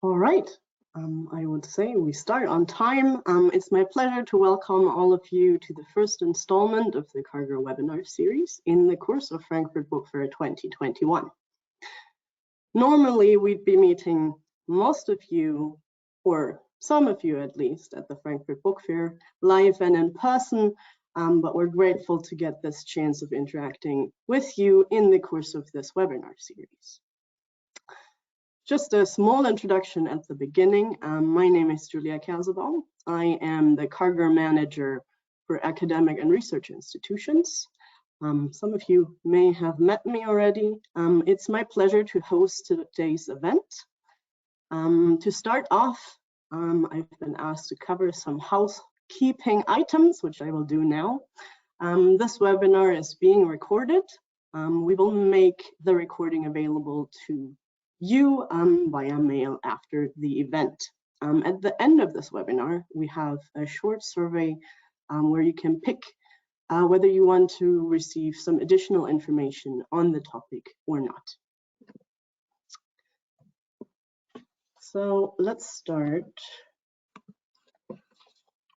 All right, I would say we start on time. It's my pleasure to welcome all of you to the first installment of the CARGR webinar series in the course of Frankfurt Book Fair 2021. Normally, we'd be meeting most of you, or some of you at least, at the Frankfurt Book Fair, live and in person, but we're grateful to get this chance of interacting with you in the course of this webinar series. Just a small introduction at the beginning. My name is Julia Kersebaum. I am the CARGR manager for academic and research institutions. Some of you may have met me already. It's my pleasure to host today's event. To start off, I've been asked to cover some housekeeping items, which I will do now. This webinar is being recorded. We will make the recording available to you via mail after the event. At the end of this webinar, we have a short survey where you can pick whether you want to receive some additional information on the topic or not. So let's start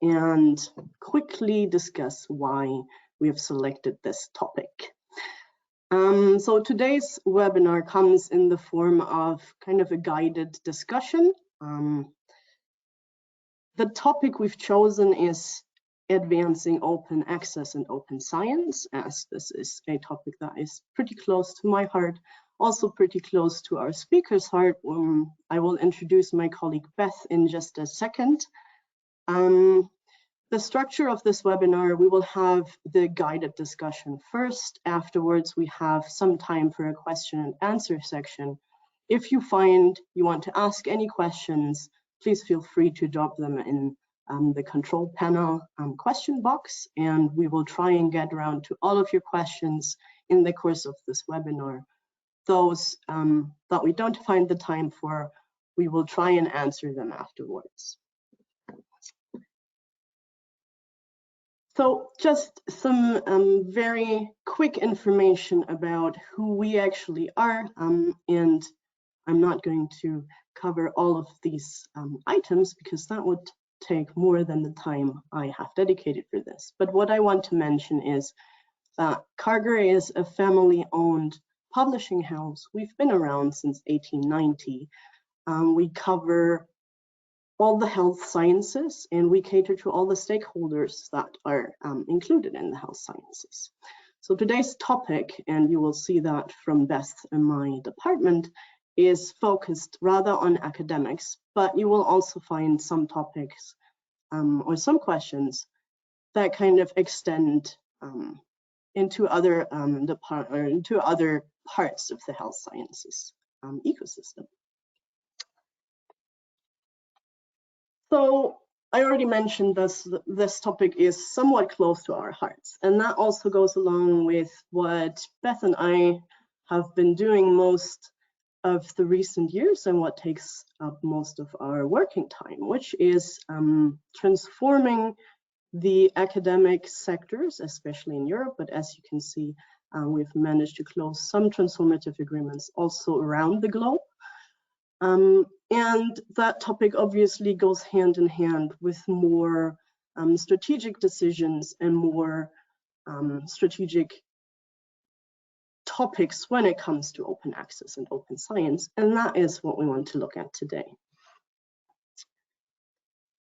and quickly discuss why we have selected this topic. So today's webinar comes in the form of kind of a guided discussion. The topic we've chosen is advancing open access and open science, as this is a topic that is pretty close to my heart, also pretty close to our speaker's heart. I will introduce my colleague Beth in just a second. The structure of this webinar, we will have the guided discussion first. Afterwards, we have some time for a question and answer section. If you find you want to ask any questions, please feel free to drop them in the control panel question box, and we will try and get around to all of your questions in the course of this webinar. Those that we don't find the time for, we will try and answer them afterwards. So just some very quick information about who we actually are, and I'm not going to cover all of these items because that would take more than the time I have dedicated for this. But what I want to mention is that CARGR is a family-owned publishing house. We've been around since 1890. We cover all the health sciences, and we cater to all the stakeholders that are included in the health sciences. So today's topic, and you will see that from Beth in my department, is focused rather on academics, but you will also find some topics or some questions that kind of extend into other parts of the health sciences ecosystem. So I already mentioned this topic is somewhat close to our hearts, and that also goes along with what Beth and I have been doing most of the recent years and what takes up most of our working time, which is transforming the academic sectors, especially in Europe. But as you can see, we've managed to close some transformative agreements also around the globe. And that topic obviously goes hand in hand with more strategic decisions and more strategic topics when it comes to open access and open science. And that is what we want to look at today.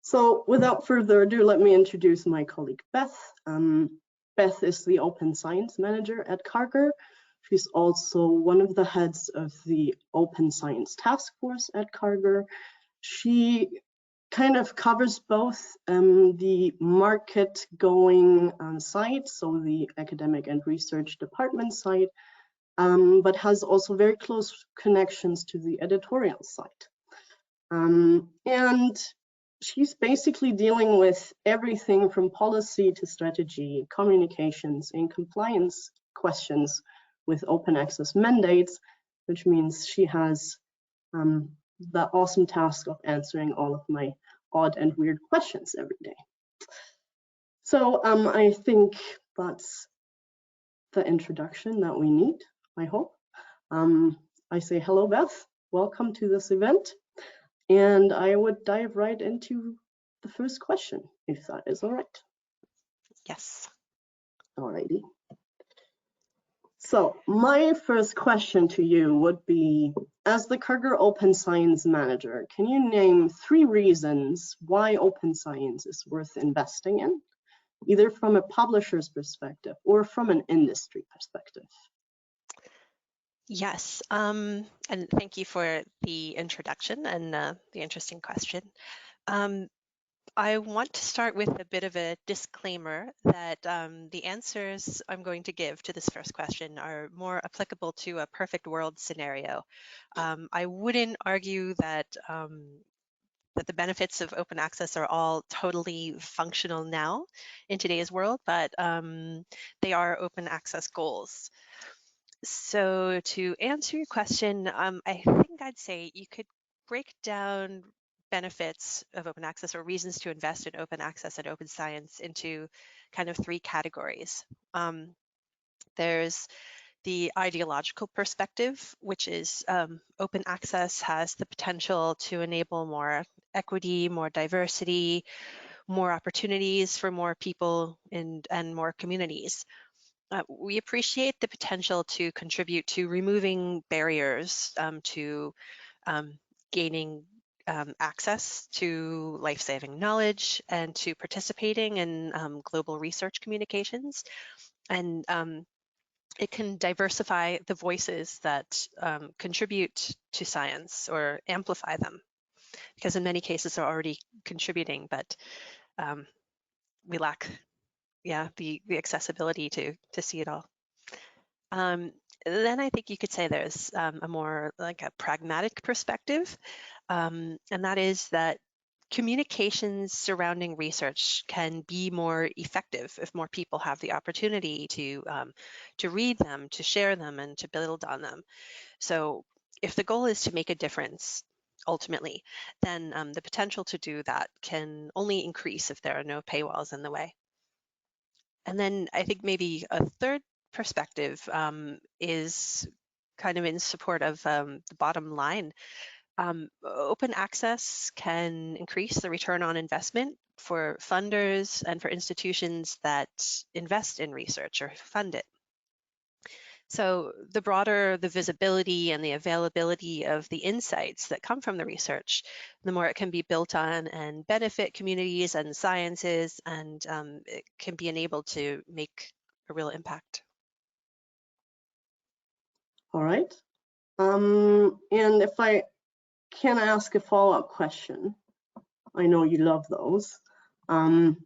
So without further ado, let me introduce my colleague Beth. Beth is the Open Science Manager at CARGR. She's also one of the heads of the Open Science Task Force at CARGR. She kind of covers both the market-going side, so the academic and research department side, but has also very close connections to the editorial side. And she's basically dealing with everything from policy to strategy, communications, and compliance questions with open access mandates, which means she has the awesome task of answering all of my odd and weird questions every day. So I think that's the introduction that we need, I hope. I say hello, Beth. Welcome to this event. And I would dive right into the first question, if that is all right. Yes. Alrighty. So my first question to you would be, as the Karger Open Science Manager, can you name 3 reasons why open science is worth investing in, either from a publisher's perspective or from an industry perspective? Yes, and thank you for the introduction and the interesting question. I want to start with a bit of a disclaimer that the answers I'm going to give to this first question are more applicable to a perfect world scenario. I wouldn't argue that that the benefits of open access are all totally functional now in today's world, but they are open access goals. So to answer your question, I think I'd say you could break down benefits of open access or reasons to invest in open access and open science into kind of 3 categories. There's the ideological perspective, which is open access has the potential to enable more equity, more diversity, more opportunities for more people and more communities. We appreciate the potential to contribute to removing barriers to gaining access to life-saving knowledge and to participating in global research communications. And it can diversify the voices that contribute to science or amplify them, because in many cases they're already contributing, but we lack the accessibility to see it all. Then I think you could say there's a more like a pragmatic perspective, and that is that communications surrounding research can be more effective if more people have the opportunity to read them, to share them, and to build on them. So if the goal is to make a difference, ultimately, then the potential to do that can only increase if there are no paywalls in the way. And then I think maybe a third perspective is kind of in support of the bottom line. Open access can increase the return on investment for funders and for institutions that invest in research or fund it. So the broader the visibility and the availability of the insights that come from the research, the more it can be built on and benefit communities and sciences, and it can be enabled to make a real impact. All right. And if I can ask a follow-up question, I know you love those. From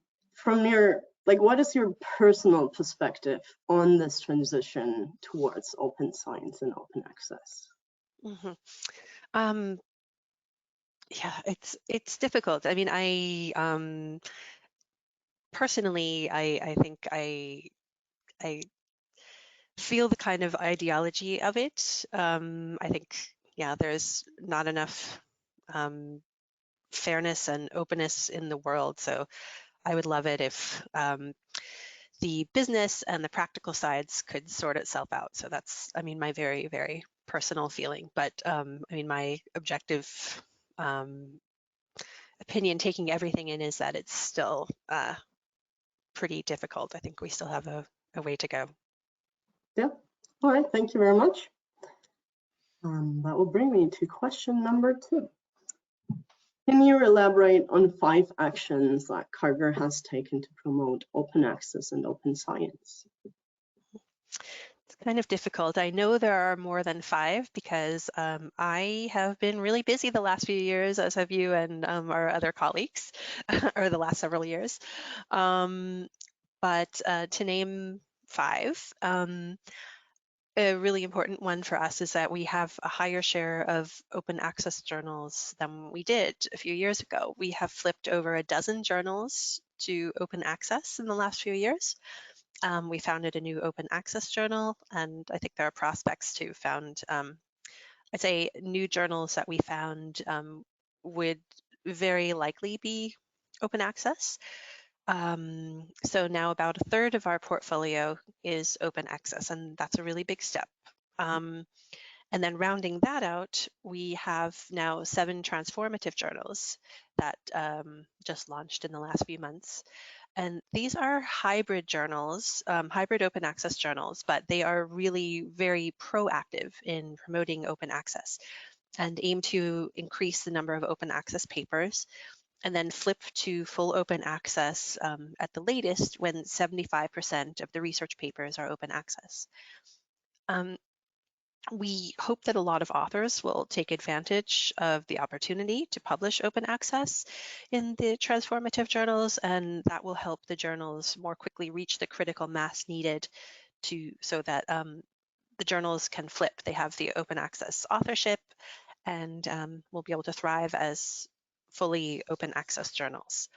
your, what is your personal perspective on this transition towards open science and open access? Mm-hmm. Yeah, it's difficult. I mean, I personally, I think I feel the kind of ideology of it. I think, there's not enough fairness and openness in the world. So I would love it if the business and the practical sides could sort itself out. So that's, I mean, my very, very personal feeling. But I mean, my objective opinion, taking everything in, is that it's still pretty difficult. I think we still have a way to go. Yeah. All right. Thank you very much. That will bring me to question number 2. Can you elaborate on 5 actions that Karger has taken to promote open access and open science? It's kind of difficult. I know there are more than 5 because I have been really busy the last few years, as have you and our other colleagues, or the last several years. But to name 5, a really important one for us is that we have a higher share of open access journals than we did a few years ago. We have flipped over a dozen journals to open access in the last few years. We founded a new open access journal, and I think there are prospects to found, I'd say new journals that we found would very likely be open access. So now about a third of our portfolio is open access, and that's a really big step. And then rounding that out, we have now 7 transformative journals that just launched in the last few months. And these are hybrid journals, hybrid open access journals, but they are really very proactive in promoting open access and aim to increase the number of open access papers and then flip to full open access at the latest when 75% of the research papers are open access. We hope that a lot of authors will take advantage of the opportunity to publish open access in the transformative journals, and that will help the journals more quickly reach the critical mass needed so that the journals can flip. They have the open access authorship and will be able to thrive as fully open access journals.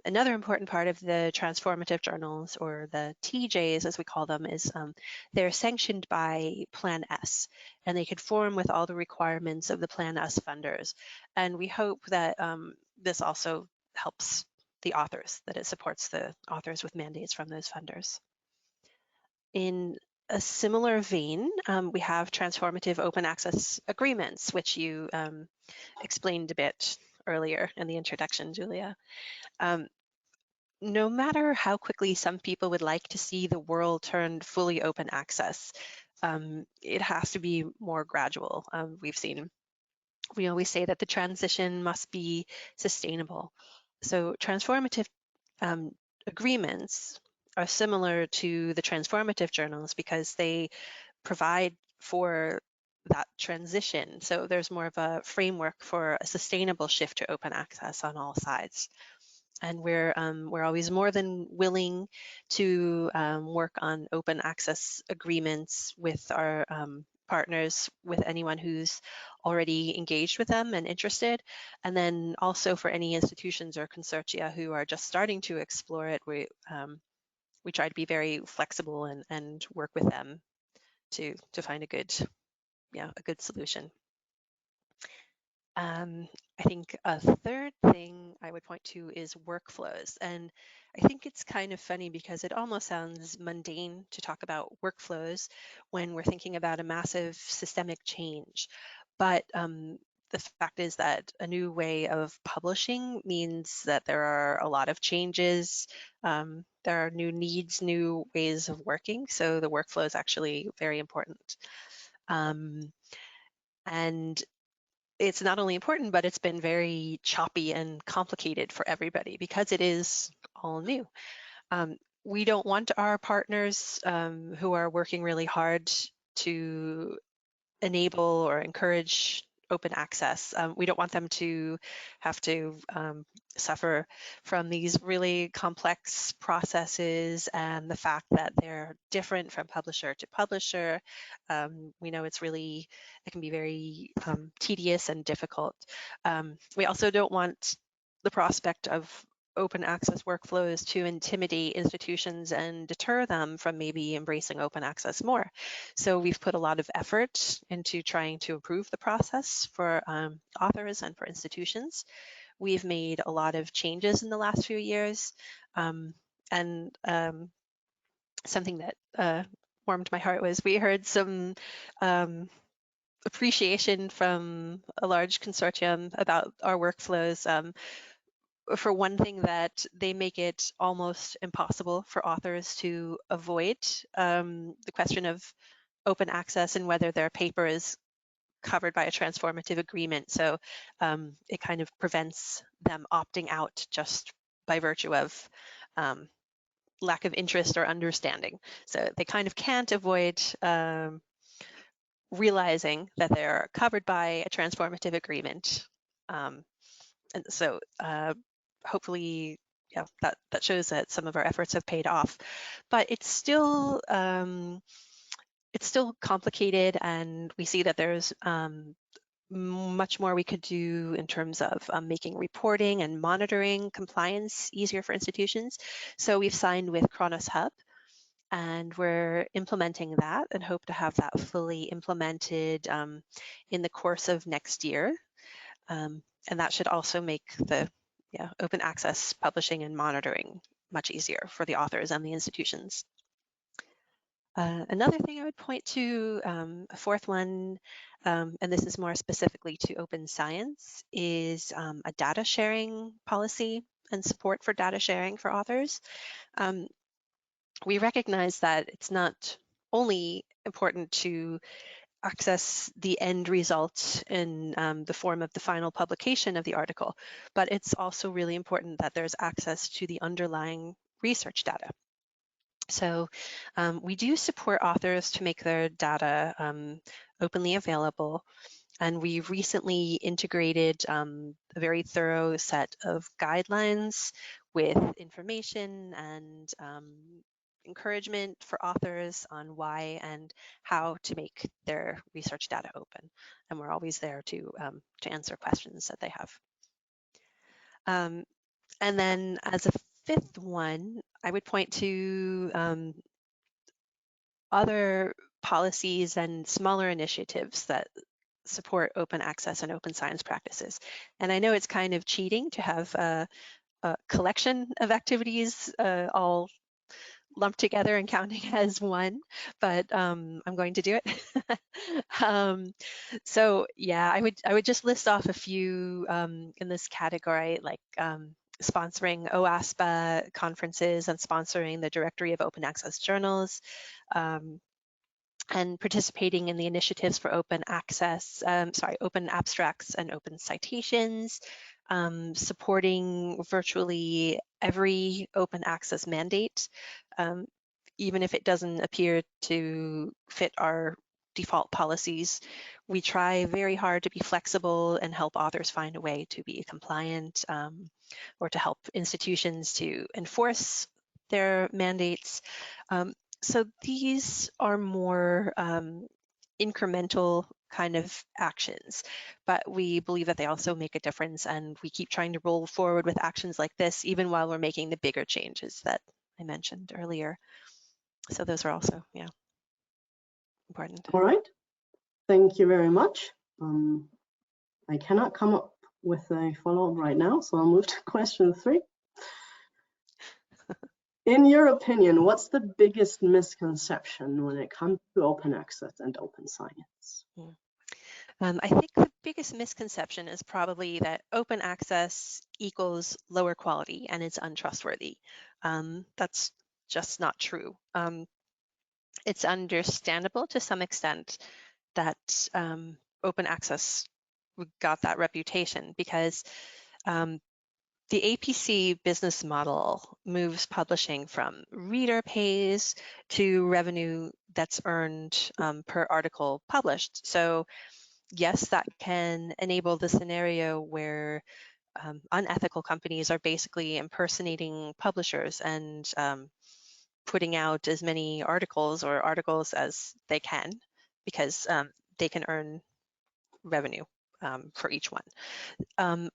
Another important part of the transformative journals, or the TJs as we call them, is they're sanctioned by Plan S, and they conform with all the requirements of the Plan S funders. And we hope that this also helps the authors, that it supports the authors with mandates from those funders. In a similar vein, we have transformative open access agreements, which you explained a bit earlier in the introduction, Julia. No matter how quickly some people would like to see the world turn fully open access, it has to be more gradual. We always say that the transition must be sustainable. So transformative agreements are similar to the transformative journals because they provide for that transition. So there's more of a framework for a sustainable shift to open access on all sides. And we're always more than willing to work on open access agreements with our partners, with anyone who's already engaged with them and interested. And then also for any institutions or consortia who are just starting to explore it, we try to be very flexible and work with them to find a good solution. I think a third thing I would point to is workflows. And I think it's kind of funny because it almost sounds mundane to talk about workflows when we're thinking about a massive systemic change. But the fact is that a new way of publishing means that there are a lot of changes. There are new needs, new ways of working. So the workflow is actually very important. And it's not only important, but it's been very choppy and complicated for everybody because it is all new. We don't want our partners who are working really hard to enable or encourage open access. We don't want them to have to suffer from these really complex processes and the fact that they're different from publisher to publisher. We know it can be very tedious and difficult. We also don't want the prospect of open access workflows to intimidate institutions and deter them from maybe embracing open access more. So we've put a lot of effort into trying to improve the process for authors and for institutions. We've made a lot of changes in the last few years, and something that warmed my heart was we heard some appreciation from a large consortium about our workflows. For one thing, that they make it almost impossible for authors to avoid the question of open access and whether their paper is covered by a transformative agreement. So it kind of prevents them opting out just by virtue of lack of interest or understanding. So they kind of can't avoid realizing that they're covered by a transformative agreement. And so hopefully, that shows that some of our efforts have paid off. But it's still complicated, and we see that there's much more we could do in terms of making reporting and monitoring compliance easier for institutions. So we've signed with Kronos Hub, and we're implementing that and hope to have that fully implemented in the course of next year. And that should also make the open access publishing and monitoring much easier for the authors and the institutions. Another thing I would point to, a fourth one, and this is more specifically to open science, is a data sharing policy and support for data sharing for authors. We recognize that it's not only important to access the end result in the form of the final publication of the article, but it's also really important that there's access to the underlying research data. So we do support authors to make their data openly available. And we recently integrated a very thorough set of guidelines with information and encouragement for authors on why and how to make their research data open. And we're always there to answer questions that they have. And then as a fifth one, I would point to other policies and smaller initiatives that support open access and open science practices. And I know it's kind of cheating to have a collection of activities all lumped together and counting as one, but I'm going to do it. So yeah, I would just list off a few in this category, like sponsoring OASPA conferences and sponsoring the Directory of Open Access Journals, and participating in the initiatives for open access, open abstracts and open citations, supporting virtually every open access mandate, even if it doesn't appear to fit our default policies. We try very hard to be flexible and help authors find a way to be compliant, or to help institutions to enforce their mandates. So these are more incremental kind of actions, but we believe that they also make a difference, and we keep trying to roll forward with actions like this even while we're making the bigger changes that I mentioned earlier. So those are also, yeah, important. All right, thank you very much. I cannot come up with a follow-up right now, so I'll move to question 3. In your opinion, what's the biggest misconception when it comes to open access and open science? I think the biggest misconception is probably that open access equals lower quality and it's untrustworthy. That's just not true. It's understandable to some extent that open access got that reputation because the APC business model moves publishing from reader pays to revenue that's earned per article published. So yes, that can enable the scenario where unethical companies are basically impersonating publishers and putting out as many articles as they can, because they can earn revenue for each one.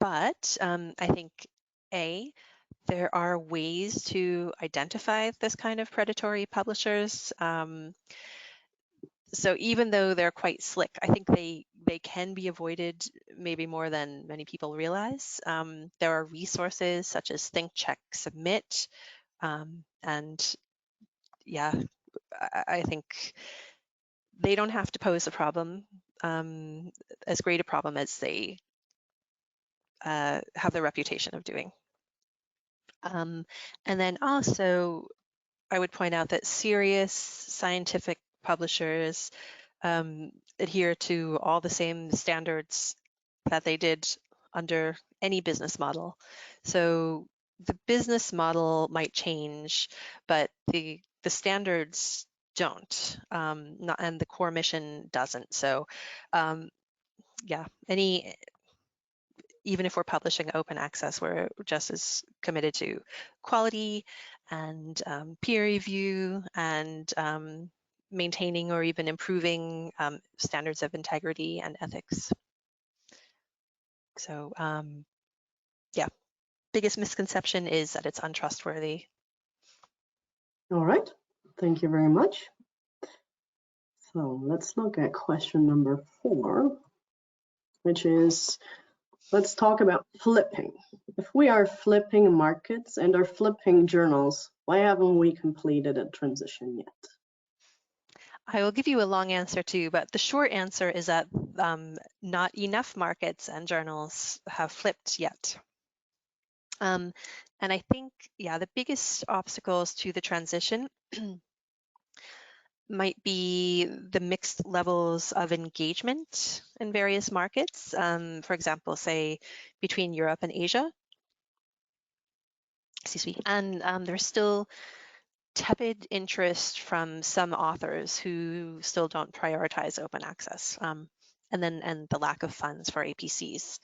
But I think, there are ways to identify this kind of predatory publishers. So even though they're quite slick, I think they can be avoided maybe more than many people realize. There are resources such as Think, Check, Submit, and yeah, I think they don't have to pose a problem, as great a problem as they have the reputation of doing. And then also, I would point out that serious scientific publishers adhere to all the same standards that they did under any business model. So the business model might change, but the standards don't, and the core mission doesn't. So yeah, even if we're publishing open access, we're just as committed to quality and peer review and maintaining or even improving standards of integrity and ethics. So yeah, biggest misconception is that it's untrustworthy. All right, thank you very much. So let's look at question number 4, which is, let's talk about flipping. If we are flipping markets and are flipping journals, why haven't we completed a transition yet? I will give you a long answer too, but the short answer is that not enough markets and journals have flipped yet. And I think, yeah, the biggest obstacles to the transition might be the mixed levels of engagement in various markets. For example, say between Europe and Asia, excuse me, and there's still tepid interest from some authors who still don't prioritize open access, and the lack of funds for APCs.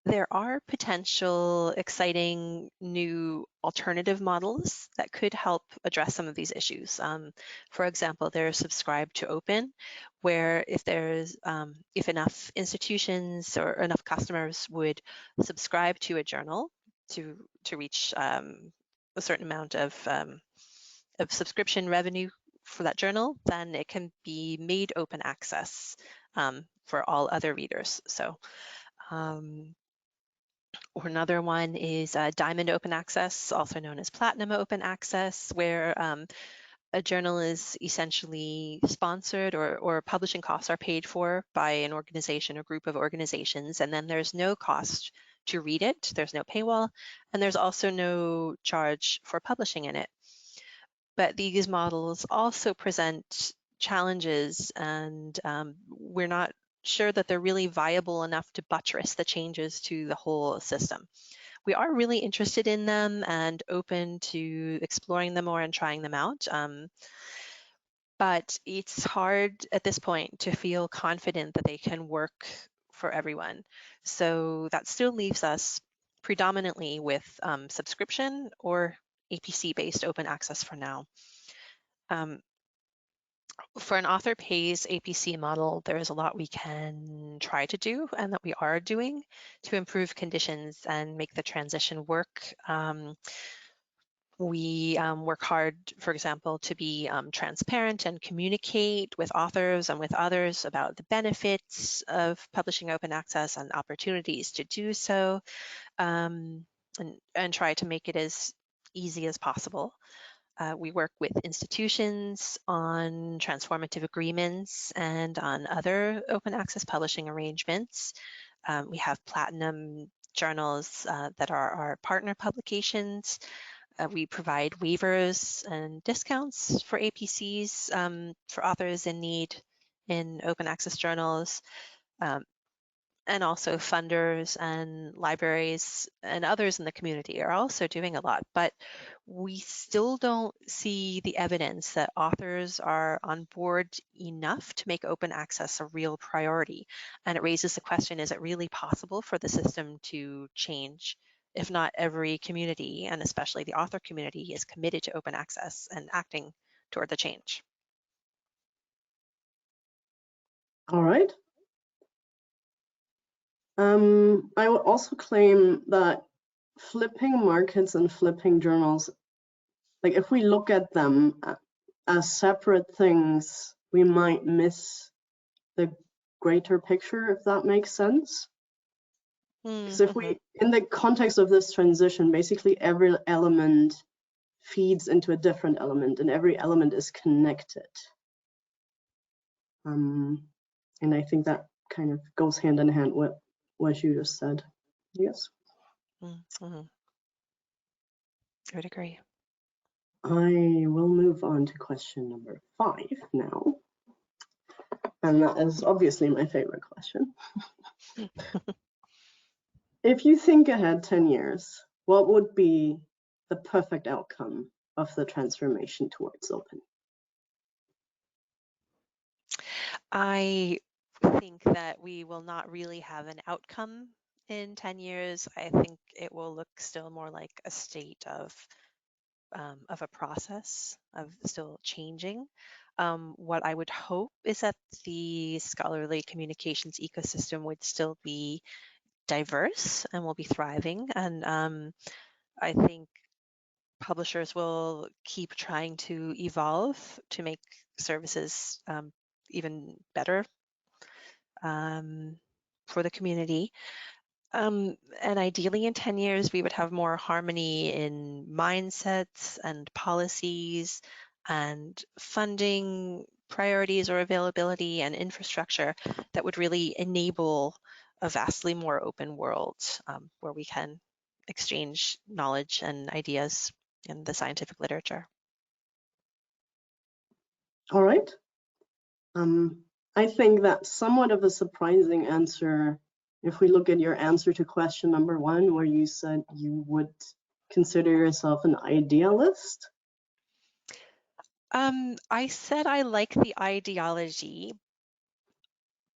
There are potential exciting new alternative models that could help address some of these issues. For example, there's Subscribe to Open, where if enough institutions or enough customers would subscribe to a journal to reach a certain amount of subscription revenue for that journal, then it can be made open access for all other readers. So. Or another one is Diamond Open Access, also known as Platinum Open Access, where a journal is essentially sponsored or publishing costs are paid for by an organization or group of organizations, and then there's no cost to read it, there's no paywall, and there's also no charge for publishing in it. But these models also present challenges, and we're not sure that they're really viable enough to buttress the changes to the whole system. We are really interested in them and open to exploring them more and trying them out. But it's hard at this point to feel confident that they can work for everyone. So that still leaves us predominantly with subscription or APC-based open access for now. For an author pays APC model, there is a lot we can try to do and that we are doing to improve conditions and make the transition work. We work hard, for example, to be transparent and communicate with authors and with others about the benefits of publishing open access and opportunities to do so, and try to make it as easy as possible. We work with institutions on transformative agreements and on other open access publishing arrangements. We have platinum journals that are our partner publications. We provide waivers and discounts for APCs for authors in need in open access journals. And also funders and libraries and others in the community are also doing a lot, but we still don't see the evidence that authors are on board enough to make open access a real priority. And it raises the question, is it really possible for the system to change if not every community, and especially the author community, is committed to open access and acting toward the change? All right. I would also claim that flipping markets and flipping journals, like if we look at them as separate things, we might miss the greater picture, if that makes sense. Because if we, in the context of this transition, basically every element feeds into a different element and every element is connected. And I think that kind of goes hand in hand with what you just said. Yes. I would agree. I will move on to question number 5 now. And that is obviously my favorite question. If you think ahead 10 years, what would be the perfect outcome of the transformation towards open? I think that we will not really have an outcome in 10 years. I think it will look still more like a state of a process of still changing. What I would hope is that the scholarly communications ecosystem would still be diverse and will be thriving. And I think publishers will keep trying to evolve to make services even better for the community. And ideally in 10 years, we would have more harmony in mindsets and policies and funding priorities or availability and infrastructure that would really enable a vastly more open world where we can exchange knowledge and ideas in the scientific literature. All right. I think that's somewhat of a surprising answer if we look at your answer to question number 1, where you said you would consider yourself an idealist. I said I like the ideology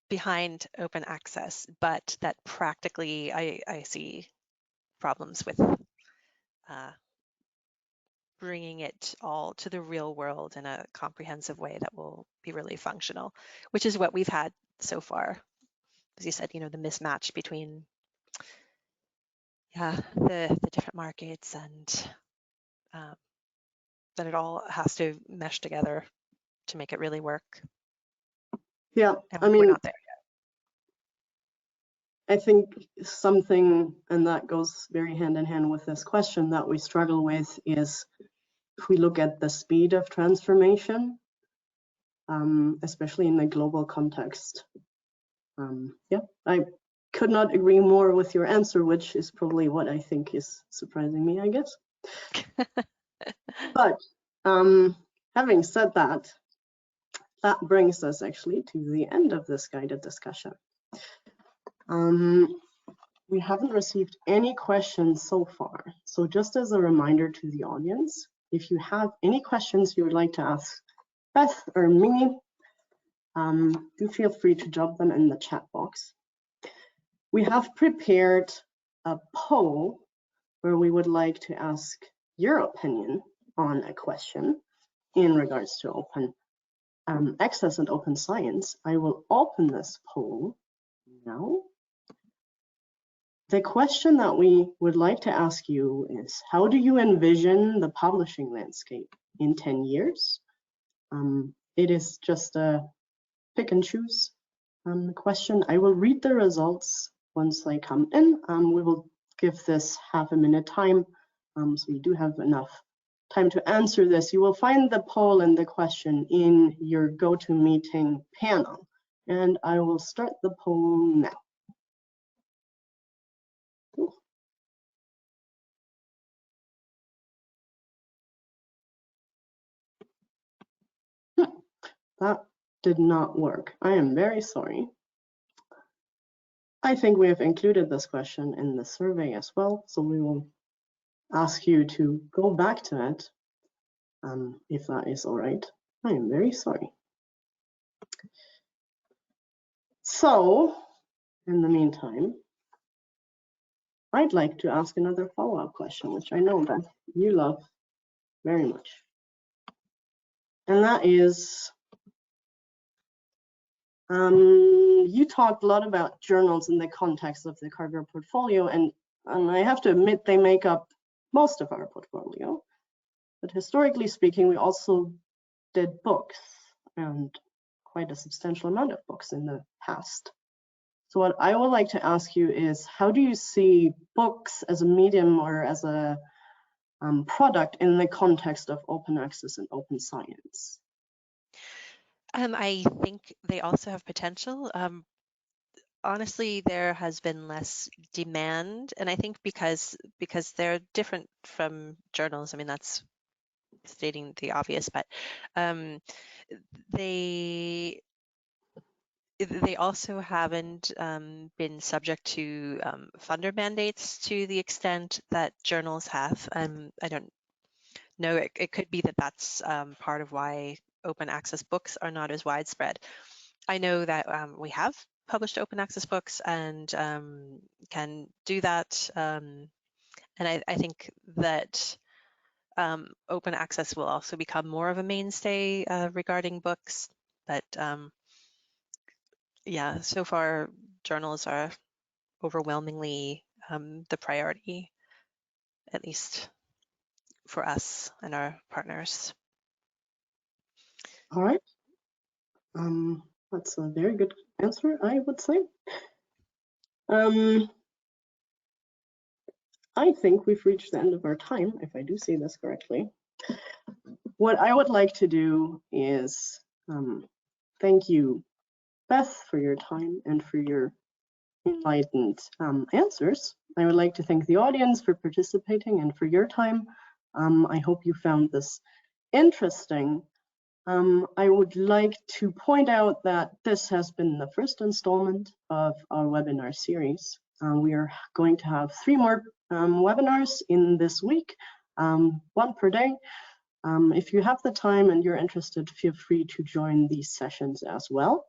behind open access, but that practically I see problems with bringing it all to the real world in a comprehensive way that will be really functional, which is what we've had so far. As you said, you know, the mismatch between the different markets and that it all has to mesh together to make it really work. Yeah, And I mean, we're not there yet. I think something, and that goes very hand in hand with this question, that we struggle with is if we look at the speed of transformation, especially in the global context. Yeah, I could not agree more with your answer, which is probably what I think is surprising me, I guess. But having said that, that brings us actually to the end of this guided discussion. We haven't received any questions so far. So just as a reminder to the audience, if you have any questions you would like to ask Beth or me, do feel free to drop them in the chat box. We have prepared a poll where we would like to ask your opinion on a question in regards to open access and open science. I will open this poll now. The question that we would like to ask you is, how do you envision the publishing landscape in 10 years? It is just a pick and choose question. I will read the results once they come in. We will give this half a minute time, so you do have enough time to answer this. You will find the poll and the question in your GoToMeeting panel, and I will start the poll now. That did not work. I am very sorry. I think we have included this question in the survey as well, so we will ask you to go back to it, if that is all right. I am very sorry. So, in the meantime, I'd like to ask another follow-up question, which I know that you love very much. And that is, you talked a lot about journals in the context of the Carver portfolio, and I have to admit they make up most of our portfolio. But historically speaking, we also did books, and quite a substantial amount of books in the past. So what I would like to ask you is, how do you see books as a medium or as a product in the context of open access and open science? I think they also have potential. Honestly, there has been less demand, and I think because they're different from journals. I mean, that's stating the obvious, but they also haven't been subject to funder mandates to the extent that journals have. I don't know. It could be that that's part of why open access books are not as widespread. I know that we have published open access books and can do that. And I think that open access will also become more of a mainstay regarding books. But yeah, so far journals are overwhelmingly the priority, at least for us and our partners. All right. That's a very good answer, I would say. I think we've reached the end of our time, if I do see this correctly. what I would like to do is thank you, Beth, for your time and for your enlightened answers. I would like to thank the audience for participating and for your time. I hope you found this interesting. I would like to point out that this has been the first installment of our webinar series. We are going to have 3 more webinars in this week, 1 per day. If you have the time and you're interested, feel free to join these sessions as well.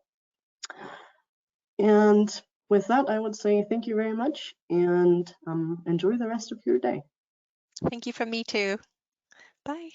And with that, I would say thank you very much and enjoy the rest of your day. Thank you from me too. Bye.